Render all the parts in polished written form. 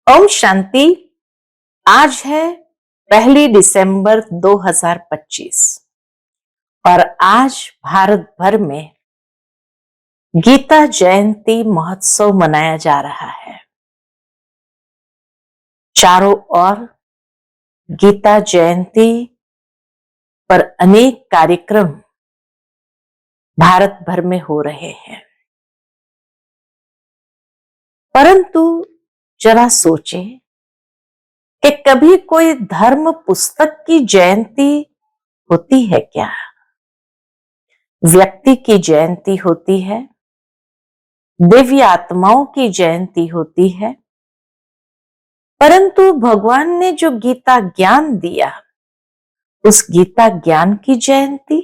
ओम शांति। आज है 1 दिसंबर 2025 और आज भारत भर में गीता जयंती महोत्सव मनाया जा रहा है। चारों ओर गीता जयंती पर अनेक कार्यक्रम भारत भर में हो रहे हैं, परंतु जरा सोचें कि कभी कोई धर्म पुस्तक की जयंती होती है क्या? व्यक्ति की जयंती होती है, दिव्य आत्माओं की जयंती होती है, परंतु भगवान ने जो गीता ज्ञान दिया, उस गीता ज्ञान की जयंती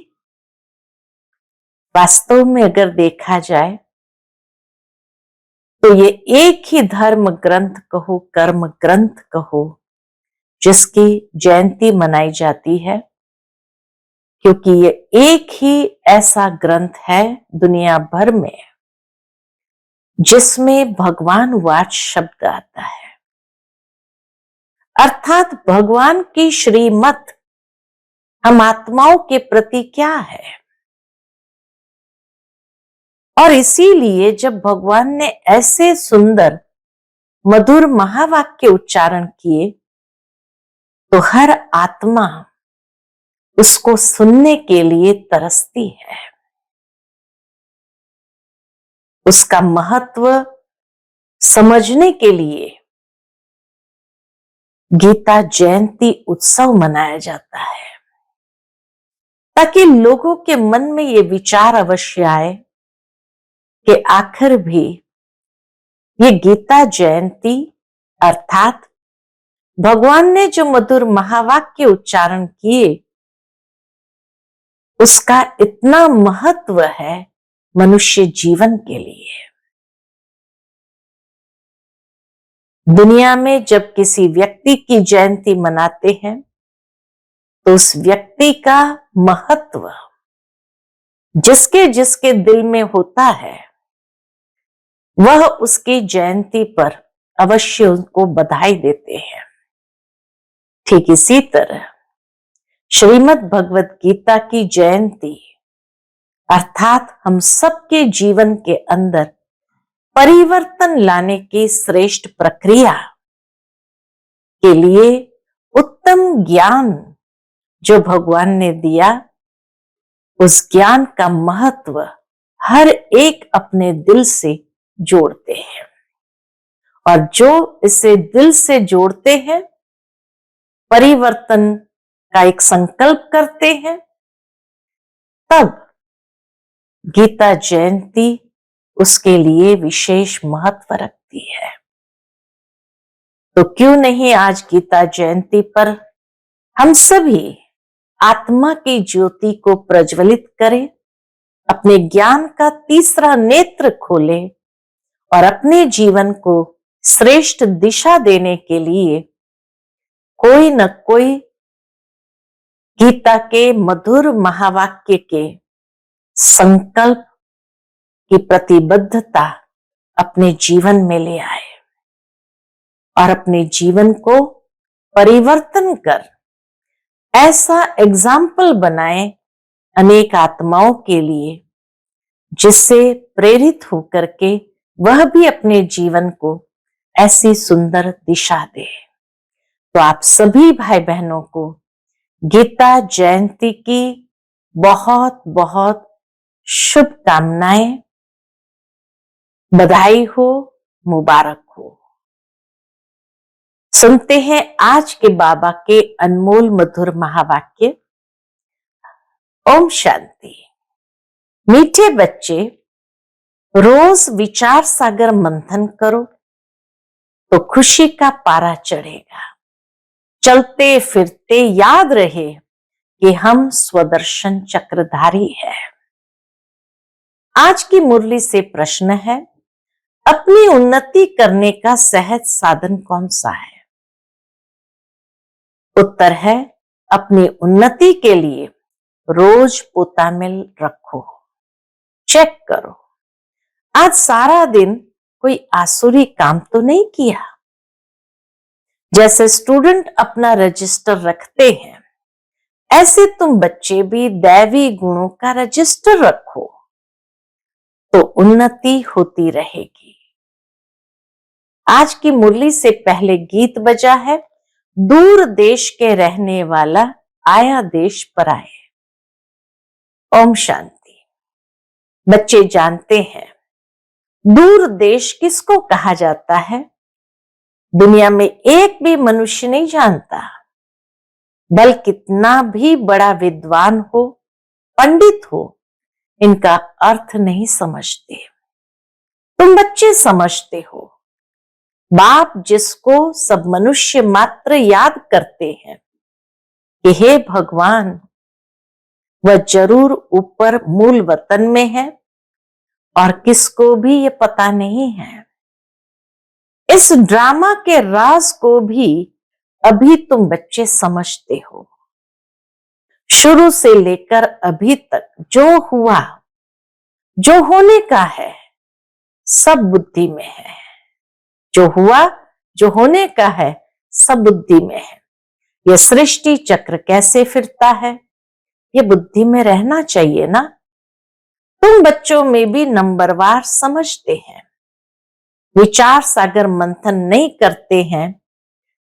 वास्तव में अगर देखा जाए तो ये एक ही धर्म ग्रंथ कहो, कर्म ग्रंथ कहो, जिसकी जयंती मनाई जाती है, क्योंकि ये एक ही ऐसा ग्रंथ है दुनिया भर में जिसमें भगवान वाच शब्द आता है, अर्थात भगवान की श्रीमत हम आत्माओं के प्रति क्या है। और इसीलिए जब भगवान ने ऐसे सुंदर मधुर महावाक्य उच्चारण किए तो हर आत्मा उसको सुनने के लिए तरसती है, उसका महत्व समझने के लिए गीता जयंती उत्सव मनाया जाता है, ताकि लोगों के मन में ये विचार अवश्य आए कि आखिर भी ये गीता जयंती अर्थात भगवान ने जो मधुर महावाक्य उच्चारण किए उसका इतना महत्व है मनुष्य जीवन के लिए। दुनिया में जब किसी व्यक्ति की जयंती मनाते हैं तो उस व्यक्ति का महत्व जिसके जिसके दिल में होता है वह उसकी जयंती पर अवश्य उनको बधाई देते हैं। ठीक इसी तरह श्रीमद् भगवत गीता की जयंती अर्थात हम सबके जीवन के अंदर परिवर्तन लाने की श्रेष्ठ प्रक्रिया के लिए उत्तम ज्ञान जो भगवान ने दिया, उस ज्ञान का महत्व हर एक अपने दिल से जोड़ते हैं, और जो इसे दिल से जोड़ते हैं, परिवर्तन का एक संकल्प करते हैं, तब गीता जयंती उसके लिए विशेष महत्व रखती है। तो क्यों नहीं आज गीता जयंती पर हम सभी आत्मा की ज्योति को प्रज्वलित करें, अपने ज्ञान का तीसरा नेत्र खोलें और अपने जीवन को श्रेष्ठ दिशा देने के लिए कोई न कोई गीता के मधुर महावाक्य के संकल्प की प्रतिबद्धता अपने जीवन में ले आए और अपने जीवन को परिवर्तन कर ऐसा एग्जाम्पल बनाए अनेक आत्माओं के लिए, जिससे प्रेरित होकर के वह भी अपने जीवन को ऐसी सुंदर दिशा दे। तो आप सभी भाई बहनों को गीता जयंती की बहुत बहुत शुभकामनाएं, बधाई हो, मुबारक हो। सुनते हैं आज के बाबा के अनमोल मधुर महावाक्य। ओम शांति। मीठे बच्चे, रोज विचार सागर मंथन करो तो खुशी का पारा चढ़ेगा। चलते फिरते याद रहे कि हम स्वदर्शन चक्रधारी है। आज की मुरली से प्रश्न है, अपनी उन्नति करने का सहज साधन कौन सा है? उत्तर है, अपनी उन्नति के लिए रोज पोतामिल रखो, चेक करो आज सारा दिन कोई आसुरी काम तो नहीं किया। जैसे स्टूडेंट अपना रजिस्टर रखते हैं, ऐसे तुम बच्चे भी दैवी गुणों का रजिस्टर रखो, तो उन्नति होती रहेगी। आज की मुरली से पहले गीत बजा है, दूर देश के रहने वाला आया देश पर आए। ओम शांति। बच्चे जानते हैं दूर देश किसको कहा जाता है? दुनिया में एक भी मनुष्य नहीं जानता, बल कितना भी बड़ा विद्वान हो, पंडित हो, इनका अर्थ नहीं समझते। तुम बच्चे समझते हो। बाप जिसको सब मनुष्य मात्र याद करते हैं कि हे भगवान, वह जरूर ऊपर मूल वतन में है और किसको भी ये पता नहीं है। इस ड्रामा के राज को भी अभी तुम बच्चे समझते हो। शुरू से लेकर अभी तक जो हुआ, जो होने का है, सब बुद्धि में है। जो हुआ, जो होने का है, सब बुद्धि में है। यह सृष्टि चक्र कैसे फिरता है, ये बुद्धि में रहना चाहिए ना। तुम बच्चों में भी नंबरवार समझते हैं, विचार सागर मंथन नहीं करते हैं,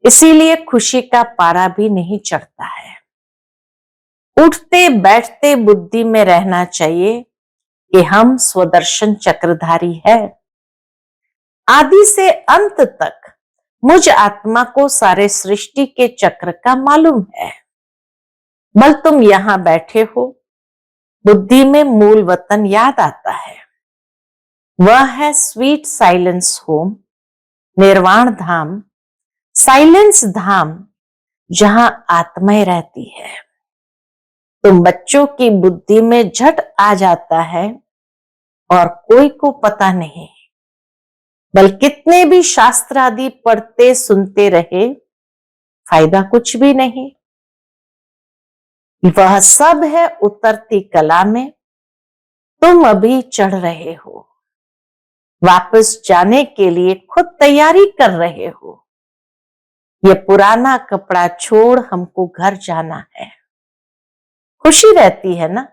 इसीलिए खुशी का पारा भी नहीं चढ़ता है। उठते बैठते बुद्धि में रहना चाहिए कि हम स्वदर्शन चक्रधारी है। आदि से अंत तक मुझ आत्मा को सारे सृष्टि के चक्र का मालूम है। बल तुम यहां बैठे हो, बुद्धि में मूल वतन याद आता है। वह है स्वीट साइलेंस होम, निर्वाण धाम, साइलेंस धाम, जहां आत्माएं रहती है। तुम बच्चों की बुद्धि में झट आ जाता है और कोई को पता नहीं। बल कितने भी शास्त्र आदि पढ़ते सुनते रहे, फायदा कुछ भी नहीं। वह सब है उतरती कला में, तुम अभी चढ़ रहे हो। वापस जाने के लिए खुद तैयारी कर रहे हो। ये पुराना कपड़ा छोड़ हमको घर जाना है। खुशी रहती है ना,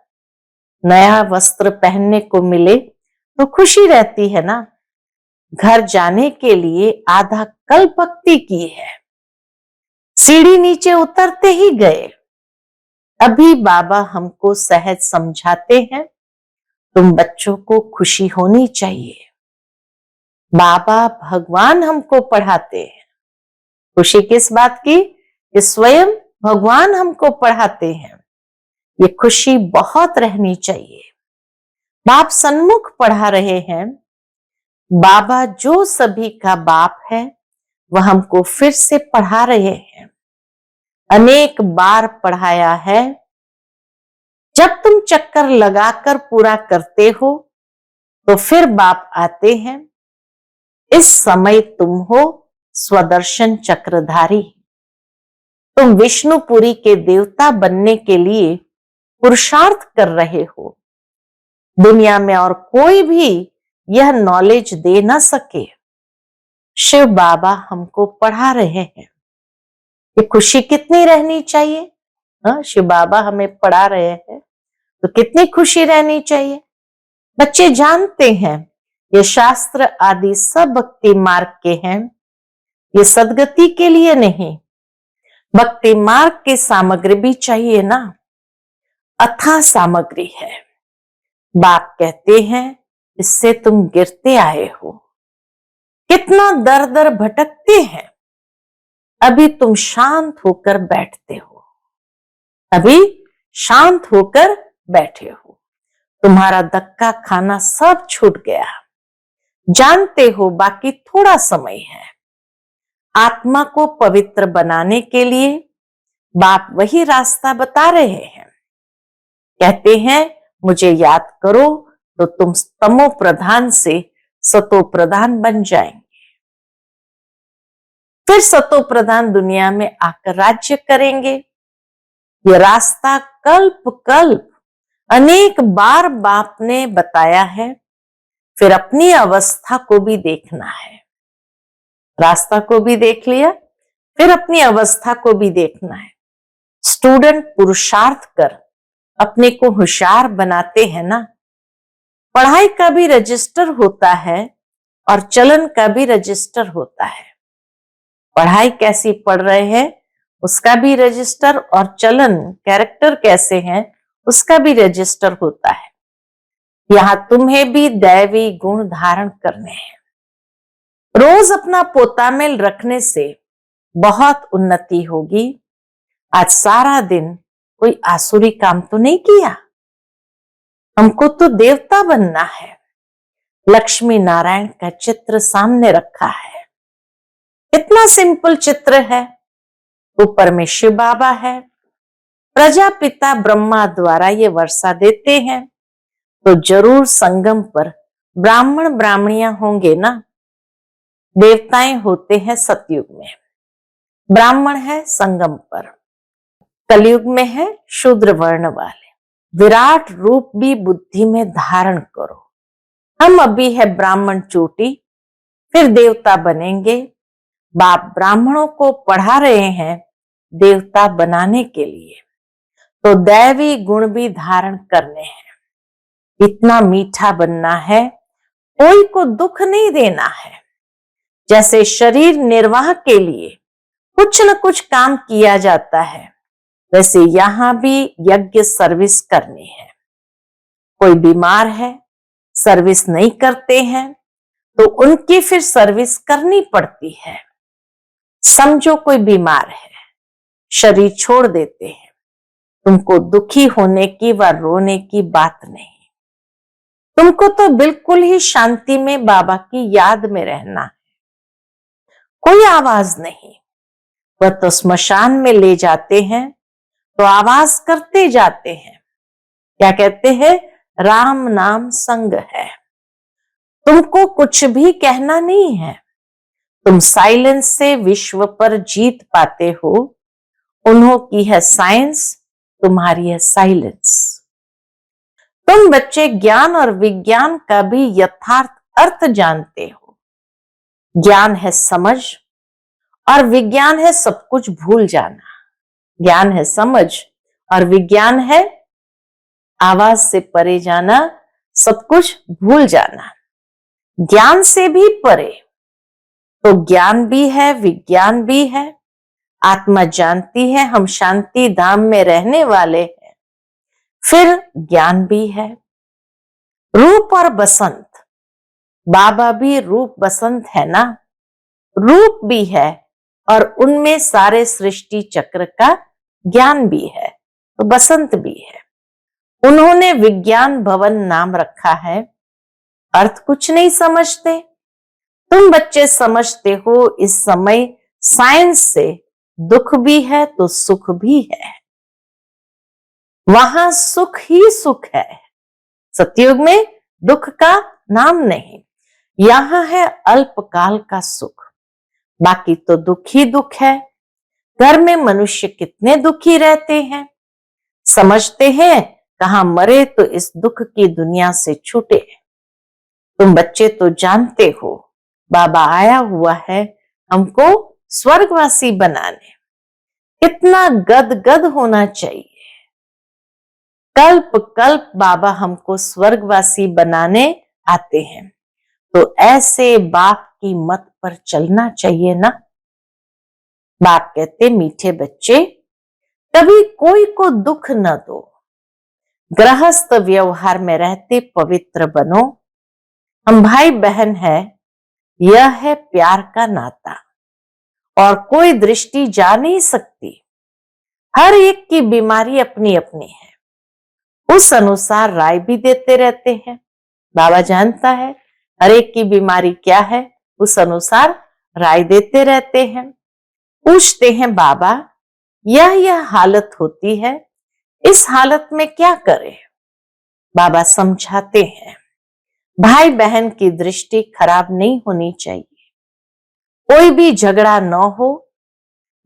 नया वस्त्र पहनने को मिले तो खुशी रहती है ना। घर जाने के लिए आधा कल भक्ति की है, सीढ़ी नीचे उतरते ही गए। अभी बाबा हमको सहज समझाते हैं, तुम बच्चों को खुशी होनी चाहिए। बाबा भगवान हमको पढ़ाते हैं। खुशी किस बात की? कि स्वयं भगवान हमको पढ़ाते हैं। ये खुशी बहुत रहनी चाहिए। बाप सन्मुख पढ़ा रहे हैं। बाबा जो सभी का बाप है, वह हमको फिर से पढ़ा रहे हैं। अनेक बार पढ़ाया है। जब तुम चक्कर लगाकर पूरा करते हो तो फिर बाप आते हैं। इस समय तुम हो स्वदर्शन चक्रधारी। तुम विष्णुपुरी के देवता बनने के लिए पुरुषार्थ कर रहे हो। दुनिया में और कोई भी यह नॉलेज दे ना सके। शिव बाबा हमको पढ़ा रहे हैं। ये खुशी कितनी रहनी चाहिए? शिव बाबा हमें पढ़ा रहे हैं तो कितनी खुशी रहनी चाहिए। बच्चे जानते हैं ये शास्त्र आदि सब भक्ति मार्ग के हैं, ये सदगति के लिए नहीं। भक्ति मार्ग की सामग्री भी चाहिए ना, अथाह सामग्री है। बाप कहते हैं इससे तुम गिरते आए हो, कितना दर दर भटकते हैं। अभी तुम शांत होकर बैठते हो, अभी शांत होकर बैठे हो। तुम्हारा धक्का खाना सब छूट गया। जानते हो बाकी थोड़ा समय है। आत्मा को पवित्र बनाने के लिए बाप वही रास्ता बता रहे हैं। कहते हैं मुझे याद करो तो तुम तमो प्रधान से सतो प्रधान बन जाएंगे। फिर सतो प्रधान दुनिया में आकर राज्य करेंगे। ये रास्ता कल्प कल्प अनेक बार बाप ने बताया है। फिर अपनी अवस्था को भी देखना है। रास्ता को भी देख लिया, फिर अपनी अवस्था को भी देखना है। स्टूडेंट पुरुषार्थ कर अपने को होशियार बनाते हैं ना। पढ़ाई का भी रजिस्टर होता है और चलन का भी रजिस्टर होता है। पढ़ाई कैसी पढ़ रहे हैं उसका भी रजिस्टर, और चलन कैरेक्टर कैसे हैं उसका भी रजिस्टर होता है। यहां तुम्हें भी दैवी गुण धारण करने हैं। रोज अपना पोतामेल रखने से बहुत उन्नति होगी। आज सारा दिन कोई आसुरी काम तो नहीं किया, हमको तो देवता बनना है। लक्ष्मी नारायण का चित्र सामने रखा है, कितना सिंपल चित्र है। ऊपर में शिव बाबा है, प्रजापिता ब्रह्मा द्वारा ये वर्षा देते हैं, तो जरूर संगम पर ब्राह्मण ब्राह्मणियां होंगे ना। देवताएं होते हैं सतयुग में, ब्राह्मण है संगम पर, कलयुग में है शूद्र वर्ण वाले। विराट रूप भी बुद्धि में धारण करो। हम अभी है ब्राह्मण चोटी, फिर देवता बनेंगे। बाप ब्राह्मणों को पढ़ा रहे हैं देवता बनाने के लिए, तो दैवी गुण भी धारण करने हैं। इतना मीठा बनना है, कोई को दुख नहीं देना है। जैसे शरीर निर्वाह के लिए कुछ न कुछ काम किया जाता है, वैसे यहां भी यज्ञ सर्विस करनी है। कोई बीमार है, सर्विस नहीं करते हैं, तो उनकी फिर सर्विस करनी पड़ती है। समझो कोई बीमार है, शरीर छोड़ देते हैं, तुमको दुखी होने की व रोने की बात नहीं। तुमको तो बिल्कुल ही शांति में बाबा की याद में रहना है। कोई आवाज नहीं। वह तो स्मशान में ले जाते हैं तो आवाज करते जाते हैं। क्या कहते हैं? राम नाम संग है। तुमको कुछ भी कहना नहीं है। तुम साइलेंस से विश्व पर जीत पाते हो। उन्हों की है साइंस, तुम्हारी है साइलेंस। तुम बच्चे ज्ञान और विज्ञान का भी यथार्थ अर्थ जानते हो। ज्ञान है समझ और विज्ञान है सब कुछ भूल जाना। ज्ञान है समझ और विज्ञान है आवाज से परे जाना, सब कुछ भूल जाना। ज्ञान से भी परे, तो ज्ञान भी है विज्ञान भी है। आत्मा जानती है हम शांति धाम में रहने वाले हैं, फिर ज्ञान भी है। रूप और बसंत, बाबा भी रूप बसंत है ना। रूप भी है और उनमें सारे सृष्टि चक्र का ज्ञान भी है, तो बसंत भी है। उन्होंने विज्ञान भवन नाम रखा है। अर्थ कुछ नहीं समझते। तुम बच्चे समझते हो इस समय साइंस से दुख भी है तो सुख भी है। वहां सुख ही सुख है। सतयुग में दुख का नाम नहीं। यहां है अल्पकाल का सुख, बाकी तो दुख ही दुख है। घर में मनुष्य कितने दुखी रहते हैं। समझते हैं कहां मरे तो इस दुख की दुनिया से छूटे। तुम बच्चे तो जानते हो बाबा आया हुआ है हमको स्वर्गवासी बनाने। कितना गदगद होना चाहिए। कल्प कल्प बाबा हमको स्वर्गवासी बनाने आते हैं, तो ऐसे बाप की मत पर चलना चाहिए ना। बाप कहते मीठे बच्चे कभी कोई को दुख न दो। गृहस्थ व्यवहार में रहते पवित्र बनो। हम भाई बहन है, यह है प्यार का नाता और कोई दृष्टि जा नहीं सकती। हर एक की बीमारी अपनी अपनी है, उस अनुसार राय भी देते रहते हैं। बाबा जानता है हर एक की बीमारी क्या है, उस अनुसार राय देते रहते हैं। पूछते हैं बाबा यह हालत होती है, इस हालत में क्या करें। बाबा समझाते हैं भाई बहन की दृष्टि खराब नहीं होनी चाहिए। कोई भी झगड़ा न हो।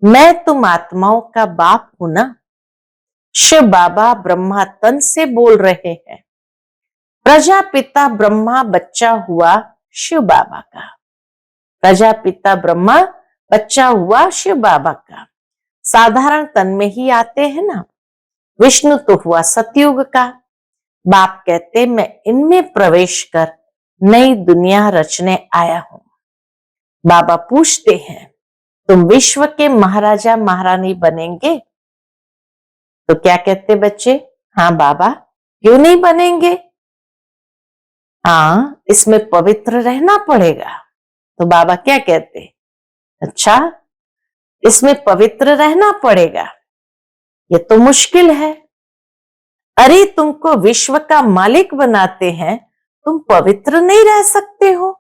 मैं तुम आत्माओं का बाप हूं ना। शिव बाबा ब्रह्मा तन से बोल रहे हैं। प्रजापिता ब्रह्मा बच्चा हुआ शिव बाबा का। प्रजापिता ब्रह्मा बच्चा हुआ शिव बाबा का, साधारण तन में ही आते हैं ना। विष्णु तो हुआ सतयुग का। बाप कहते मैं इनमें प्रवेश कर नई दुनिया रचने आया हूं। बाबा पूछते हैं तुम विश्व के महाराजा महारानी बनेंगे? तो क्या कहते बच्चे? हाँ बाबा, क्यों नहीं बनेंगे? हाँ, इसमें पवित्र रहना पड़ेगा। तो बाबा क्या कहते? अच्छा, इसमें पवित्र रहना पड़ेगा, ये तो मुश्किल है। अरे तुमको विश्व का मालिक बनाते हैं, तुम पवित्र नहीं रह सकते हो?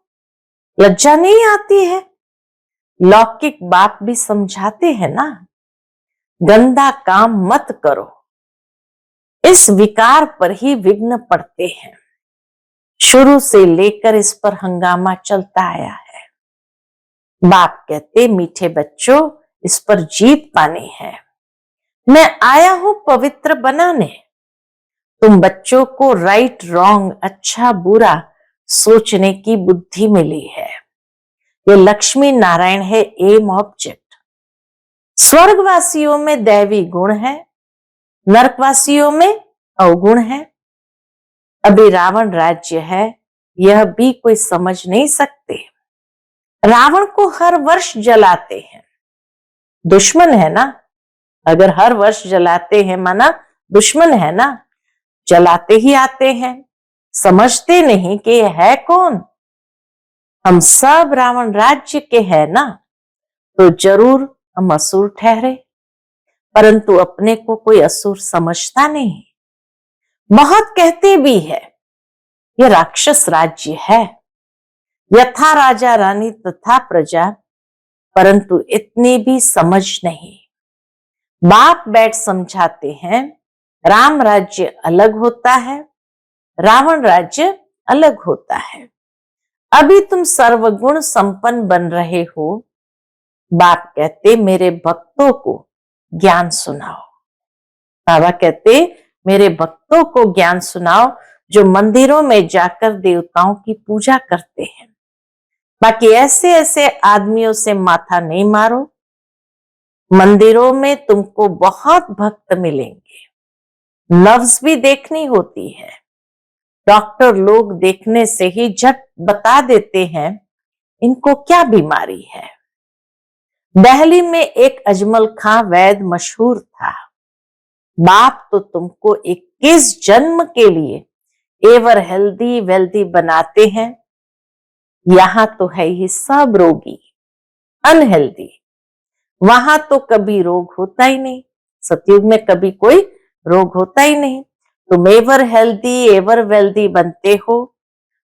लज्जा नहीं आती है? लौकिक बाप भी समझाते हैं ना, गंदा काम मत करो। इस विकार पर ही विघ्न पड़ते हैं। शुरू से लेकर इस पर हंगामा चलता आया है। बाप कहते मीठे बच्चों, इस पर जीत पानी है। मैं आया हूं पवित्र बनाने। तुम बच्चों को राइट रॉन्ग, अच्छा बुरा सोचने की बुद्धि मिली है। ये लक्ष्मी नारायण है, एम ऑब्जेक्ट। स्वर्गवासियों में दैवी गुण है, नरकवासियों में अवगुण है। अभी रावण राज्य है, यह भी कोई समझ नहीं सकते। रावण को हर वर्ष जलाते हैं, दुश्मन है ना। अगर हर वर्ष जलाते हैं माना दुश्मन है ना, जलाते ही आते हैं। समझते नहीं कि यह है कौन। हम सब रावण राज्य के हैं ना, तो जरूर हम असुर ठहरे, परंतु अपने को कोई असुर समझता नहीं। बहुत कहते भी है यह राक्षस राज्य है, यथा राजा रानी तथा प्रजा, परंतु इतनी भी समझ नहीं। बाप बैठ समझाते हैं राम राज्य अलग होता है, रावण राज्य अलग होता है। अभी तुम सर्वगुण संपन्न बन रहे हो। बाप कहते मेरे भक्तों को ज्ञान सुनाओ। बाबा कहते मेरे भक्तों को ज्ञान सुनाओ, जो मंदिरों में जाकर देवताओं की पूजा करते हैं। बाकी ऐसे ऐसे आदमियों से माथा नहीं मारो। मंदिरों में तुमको बहुत भक्त मिलेंगे, लफ्ज भी देखनी होती है। डॉक्टर लोग देखने से ही झट बता देते हैं इनको क्या बीमारी है। दिल्ली में एक अजमल खां वैद मशहूर था। बाप तो तुमको 21 जन्म के लिए एवर हेल्दी वेल्दी बनाते हैं। यहां तो है ही सब रोगी, अनहेल्दी। वहां तो कभी रोग होता ही नहीं। सतयुग में कभी कोई रोग होता ही नहीं। तुम एवर हेल्दी एवर वेल्दी बनते हो।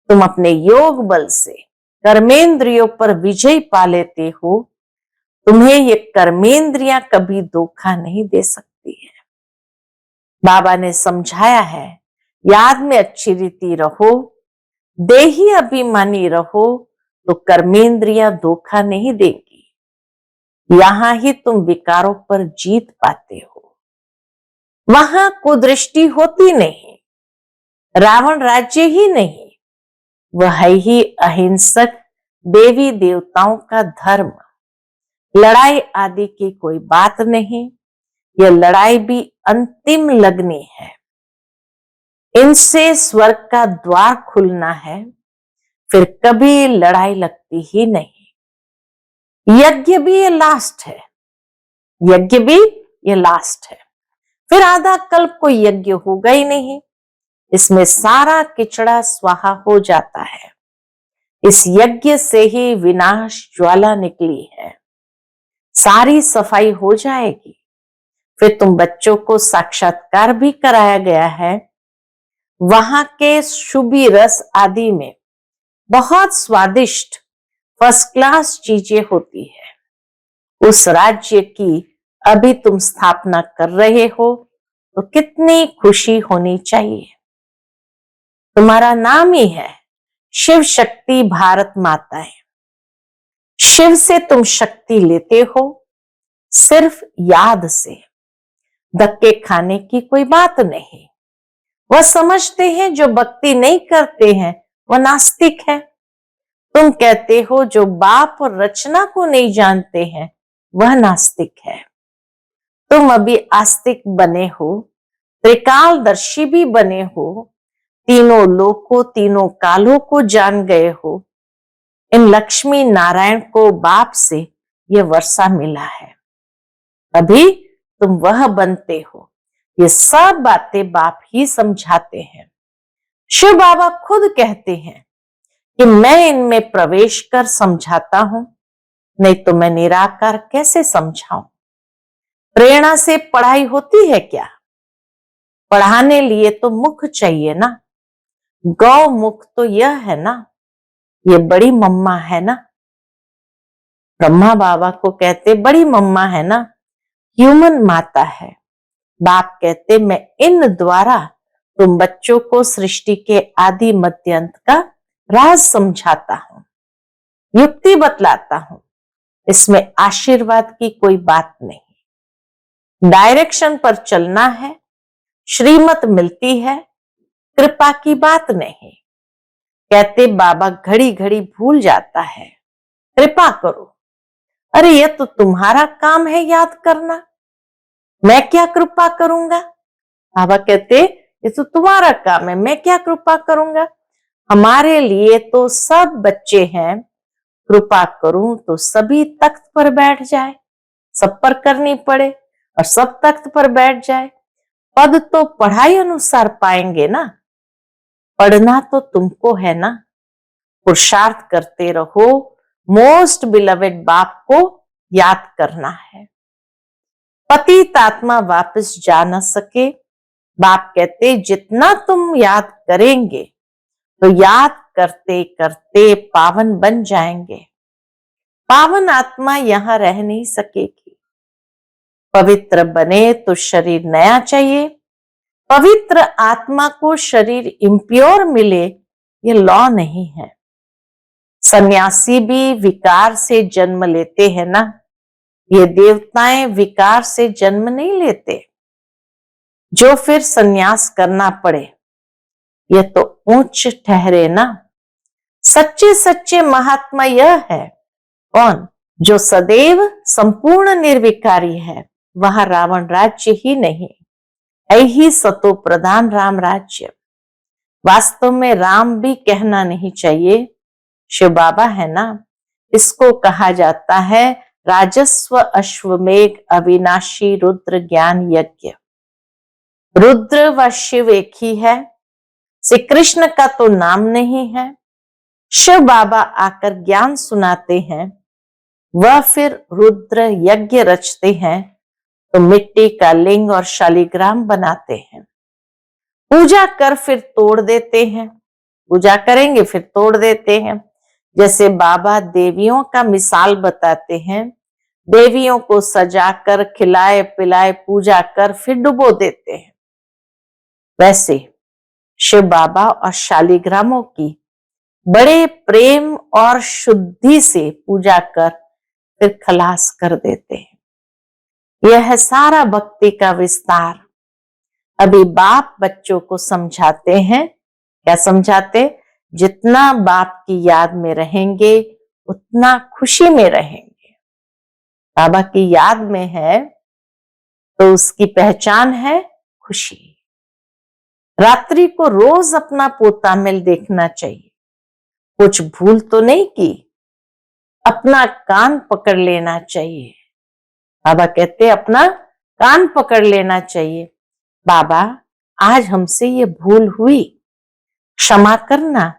तुम अपने योग बल से कर्मेंद्रियों पर विजय पा लेते हो। तुम्हें ये कर्मेंद्रियां कभी धोखा नहीं दे सकती है। बाबा ने समझाया है, याद में अच्छी रीति रहो, देही अभिमानी रहो, तो कर्मेंद्रियां धोखा नहीं देंगी। यहां ही तुम विकारों पर जीत पाते हो। वहां कुदृष्टि होती नहीं। रावण राज्य ही नहीं, वह है ही अहिंसक देवी देवताओं का धर्म। लड़ाई आदि की कोई बात नहीं। यह लड़ाई भी अंतिम लगनी है। इनसे स्वर्ग का द्वार खुलना है, फिर कभी लड़ाई लगती ही नहीं। यज्ञ भी ये लास्ट है, यज्ञ भी ये लास्ट है। फिर आधा कल्प कोई यज्ञ होगा ही नहीं। इसमें सारा किचड़ा स्वाहा हो जाता है। इस यज्ञ से ही विनाश ज्वाला निकली है। सारी सफाई हो जाएगी। फिर तुम बच्चों को साक्षात्कार भी कराया गया है। वहां के शुभी रस आदि में बहुत स्वादिष्ट फर्स्ट क्लास चीजें होती है। उस राज्य की अभी तुम स्थापना कर रहे हो, तो कितनी खुशी होनी चाहिए। तुम्हारा नाम ही है शिव शक्ति भारत माताएं। शिव से तुम शक्ति लेते हो, सिर्फ याद से। धक्के खाने की कोई बात नहीं। वह समझते हैं जो भक्ति नहीं करते हैं वह नास्तिक है। तुम कहते हो जो बाप और रचना को नहीं जानते हैं वह नास्तिक है। तुम अभी आस्तिक बने हो, त्रिकालदर्शी भी बने हो, तीनों लोकों तीनों कालों को जान गए हो। इन लक्ष्मी नारायण को बाप से ये वर्षा मिला है, अभी तुम वह बनते हो। ये सब बातें बाप ही समझाते हैं। शिव बाबा खुद कहते हैं कि मैं इनमें प्रवेश कर समझाता हूं, नहीं तो मैं निराकार कैसे समझाऊं। प्रेरणा से पढ़ाई होती है क्या? पढ़ाने लिए तो मुख चाहिए ना। गौ मुख तो यह है ना, ये बड़ी मम्मा है ना। ब्रह्मा बाबा को कहते बड़ी मम्मा है ना, ह्यूमन माता है। बाप कहते मैं इन द्वारा तुम बच्चों को सृष्टि के आदि मध्य अंत का राज समझाता हूं, युक्ति बतलाता हूं। इसमें आशीर्वाद की कोई बात नहीं, डायरेक्शन पर चलना है, श्रीमत मिलती है, कृपा की बात नहीं। कहते बाबा घड़ी घड़ी भूल जाता है, कृपा करो। अरे ये तो तुम्हारा काम है याद करना, मैं क्या कृपा करूंगा। बाबा कहते ये तो तुम्हारा काम है, मैं क्या कृपा करूंगा। हमारे लिए तो सब बच्चे हैं, कृपा करूं तो सभी तख्त पर बैठ जाए, सब पर करनी पड़े और सब तख्त पर बैठ जाए। पद तो पढ़ाई अनुसार पाएंगे ना, पढ़ना तो तुमको है ना। पुरुषार्थ करते रहो, मोस्ट बिलवेड बाप को याद करना है। पतित आत्मा वापस जा न सके। बाप कहते जितना तुम याद करेंगे तो याद करते करते पावन बन जाएंगे। पावन आत्मा यहां रह नहीं सकेगी। पवित्र बने तो शरीर नया चाहिए, पवित्र आत्मा को शरीर इम्प्योर मिले ये लॉ नहीं है। सन्यासी भी विकार से जन्म लेते हैं ना, ये देवताएं विकार से जन्म नहीं लेते। जो फिर सन्यास करना पड़े ये तो ऊंच ठहरे ना। सच्चे सच्चे महात्मा यह है कौन, जो सदैव संपूर्ण निर्विकारी है। वहां रावण राज्य ही नहीं, ऐही सतो प्रधान राम राज्य। वास्तव में राम भी कहना नहीं चाहिए, शिव बाबा है ना। इसको कहा जाता है राजस्व अश्वमेघ अविनाशी रुद्र ज्ञान यज्ञ। रुद्र व शिव एक ही है, श्री कृष्ण का तो नाम नहीं है। शिव बाबा आकर ज्ञान सुनाते हैं, वह फिर रुद्र यज्ञ रचते हैं, तो मिट्टी का लिंग और शालिग्राम बनाते हैं। पूजा कर फिर तोड़ देते हैं, पूजा करेंगे फिर तोड़ देते हैं। जैसे बाबा देवियों का मिसाल बताते हैं, देवियों को सजाकर खिलाए पिलाए पूजा कर फिर डुबो देते हैं। वैसे शिव बाबा और शालिग्रामों की बड़े प्रेम और शुद्धि से पूजा कर फिर खलास कर देते हैं। यह है सारा भक्ति का विस्तार। अभी बाप बच्चों को समझाते हैं, क्या समझाते, जितना बाप की याद में रहेंगे उतना खुशी में रहेंगे। बाबा की याद में है तो उसकी पहचान है खुशी। रात्रि को रोज अपना पोता मेल देखना चाहिए, कुछ भूल तो नहीं की, अपना कान पकड़ लेना चाहिए। बाबा कहते अपना कान पकड़ लेना चाहिए, बाबा आज हमसे ये भूल हुई, क्षमा करना।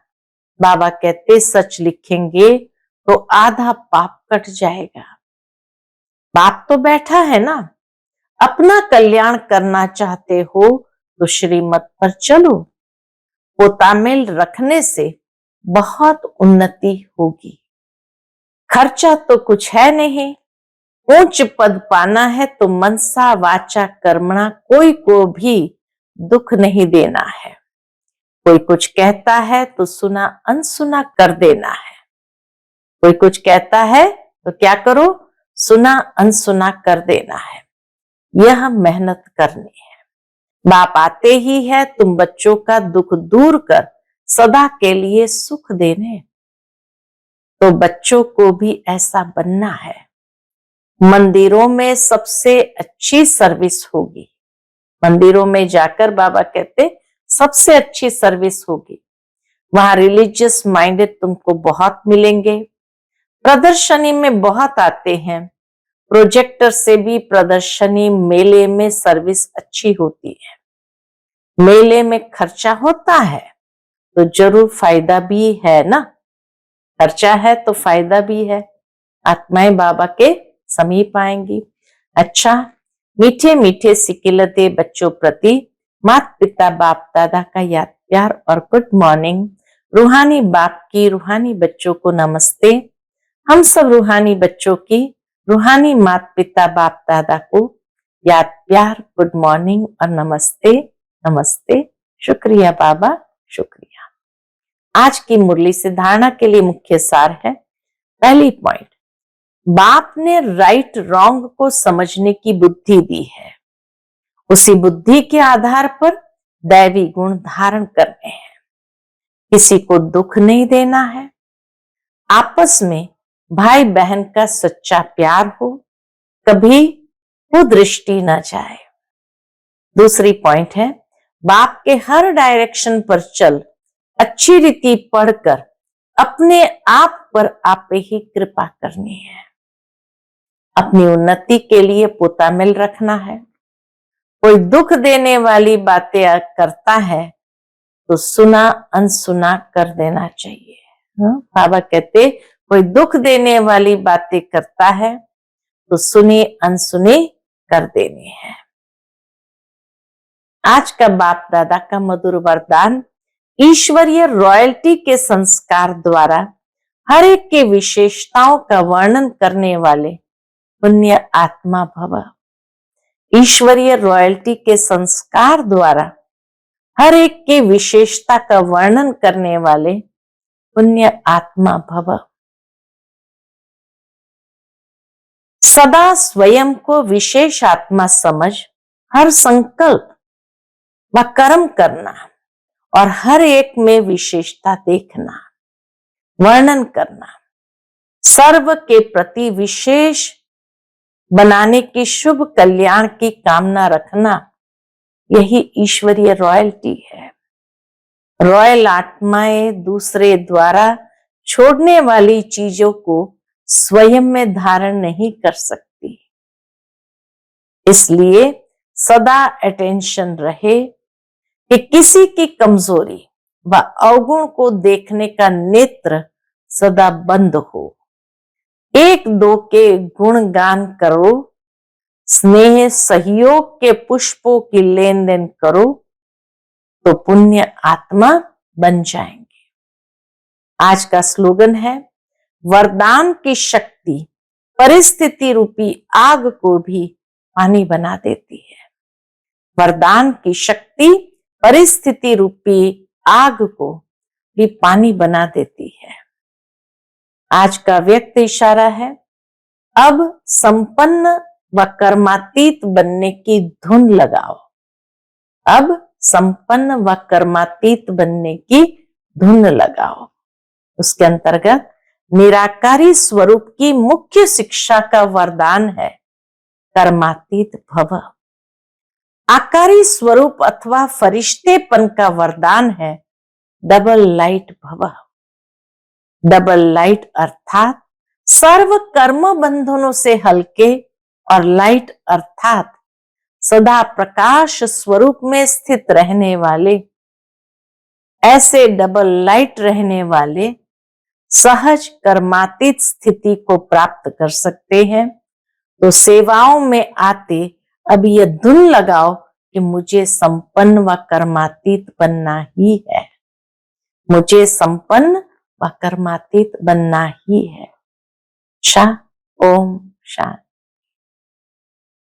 बाबा कहते सच लिखेंगे तो आधा पाप कट जाएगा। बाप तो बैठा है ना, अपना कल्याण करना चाहते हो तो श्रीमत पर चलो। पोतामेल रखने से बहुत उन्नति होगी। खर्चा तो कुछ है नहीं, ऊंच पद पाना है तो मनसा वाचा कर्मणा कोई को भी दुख नहीं देना है। कोई कुछ कहता है तो सुना अनसुना कर देना है। कोई कुछ कहता है तो क्या करो, सुना अनसुना कर देना है। यह मेहनत करनी है। बाप आते ही है तुम बच्चों का दुख दूर कर सदा के लिए सुख देने। तो बच्चों को भी ऐसा बनना है। मंदिरों में सबसे अच्छी सर्विस होगी। मंदिरों में जाकर बाबा कहते सबसे अच्छी सर्विस होगी। वहां रिलीजियस माइंडेड तुमको बहुत मिलेंगे। प्रदर्शनी में बहुत आते हैं। प्रोजेक्टर से भी प्रदर्शनी मेले में सर्विस अच्छी होती है। मेले में खर्चा होता है तो जरूर फायदा भी है ना। खर्चा है तो फायदा भी है। आत्माएं बाबा के समीप आएंगी। अच्छा, मीठे मीठे सिकिलते बच्चों प्रति माता पिता बाप दादा का याद प्यार और गुड मॉर्निंग। रूहानी बाप की रूहानी बच्चों को नमस्ते। हम सब रूहानी बच्चों की रूहानी माता पिता बाप दादा को याद प्यार गुड मॉर्निंग और नमस्ते नमस्ते। शुक्रिया बाबा, शुक्रिया। आज की मुरली से धारणा के लिए मुख्य सार है। पहली पॉइंट, बाप ने राइट रॉन्ग को समझने की बुद्धि दी है। उसी बुद्धि के आधार पर दैवी गुण धारण करने हैं। किसी को दुख नहीं देना है। आपस में भाई बहन का सच्चा प्यार हो, कभी कुदृष्टि न जाए। दूसरी पॉइंट है, बाप के हर डायरेक्शन पर चल अच्छी रीति पढ़कर अपने आप पर आप ही कृपा करनी है। अपनी उन्नति के लिए पोतामिल रखना है। कोई दुख देने वाली बातें करता है तो सुना अनसुना कर देना चाहिए। बाबा कहते कोई दुख देने वाली बातें करता है तो सुनी अनसुनी कर देनी है। आज का बाप दादा का मधुर वरदान, ईश्वरीय रॉयल्टी के संस्कार द्वारा हर एक के विशेषताओं का वर्णन करने वाले पुण्य आत्मा भव। ईश्वरीय रॉयल्टी के संस्कार द्वारा हर एक के विशेषता का वर्णन करने वाले पुण्य आत्मा भव। सदा स्वयं को विशेष आत्मा समझ हर संकल्प व कर्म करना और हर एक में विशेषता देखना, वर्णन करना, सर्व के प्रति विशेष बनाने की शुभ कल्याण की कामना रखना, यही ईश्वरीय रॉयल्टी है। रॉयल आत्माएं दूसरे द्वारा छोड़ने वाली चीजों को स्वयं में धारण नहीं कर सकती। इसलिए सदा अटेंशन रहे कि किसी की कमजोरी व अवगुण को देखने का नेत्र सदा बंद हो। एक दो के गुणगान करो, स्नेह सहयोग के पुष्पों की लेन देन करो तो पुण्य आत्मा बन जाएंगे। आज का स्लोगन है, वरदान की शक्ति परिस्थिति रूपी आग को भी पानी बना देती है। वरदान की शक्ति परिस्थिति रूपी आग को भी पानी बना देती है। आज का व्यक्त इशारा है, अब संपन्न व कर्मातीत बनने की धुन लगाओ। अब संपन्न व कर्मातीत बनने की धुन लगाओ। उसके अंतर्गत निराकारी स्वरूप की मुख्य शिक्षा का वरदान है कर्मातीत भव। आकारी स्वरूप अथवा फरिश्तेपन का वरदान है डबल लाइट भव। डबल लाइट अर्थात सर्व कर्म बंधनों से हल्के और लाइट अर्थात सदा प्रकाश स्वरूप में स्थित रहने वाले। ऐसे डबल लाइट रहने वाले सहज कर्मातीत स्थिति को प्राप्त कर सकते हैं। तो सेवाओं में आते अब यह धुन लगाओ कि मुझे संपन्न व कर्मातीत बनना ही है। मुझे संपन्न व कर्मातीत बनना ही है। ओम शांति।